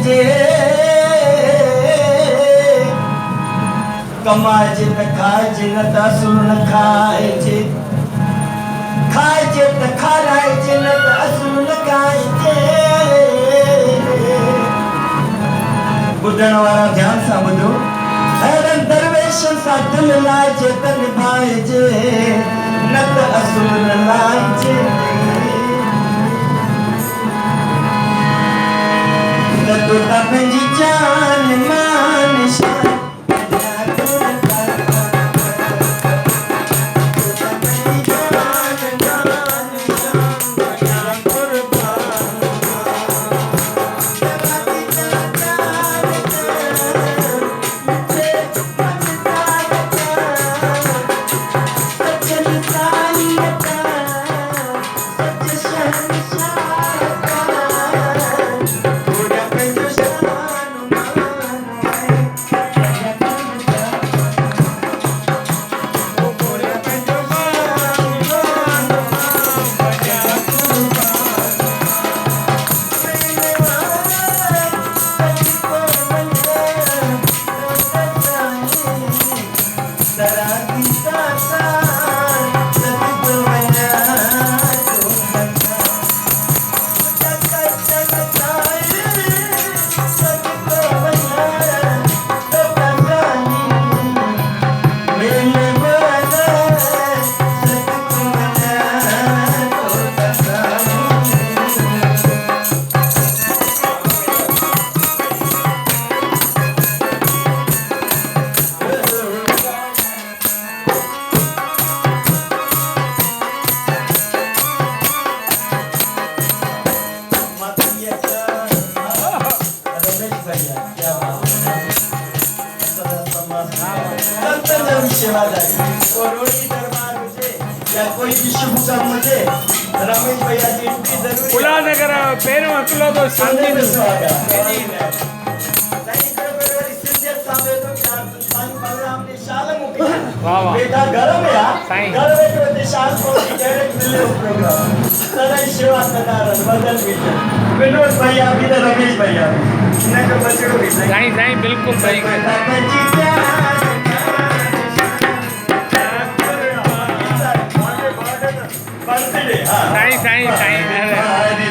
जे कमाजे त खाइजे न त असुर न खाइजे खाइजे त खाराइजे न त असुर न खाइजे ॿुधण वारा ध्यान सां ॿुधो अहिड़नि दरवेशनि सां दिलि लाइजे त निभाइजे न त असुर न लाइजे न तो त पंहिंजी जान मान शान उल्हासनगर पहिरियों अकेलो तो शांति वाह वाह बेटा घर में आ साईं घर में तो निशान को डायरेक्ट मिले प्रोग्राम सदा सेवा सदारण बदल विजय विनोद भैया भी तो रमेश भैया ने को बचड़ो भी साईं साईं बिल्कुल सही साईं साईं साईं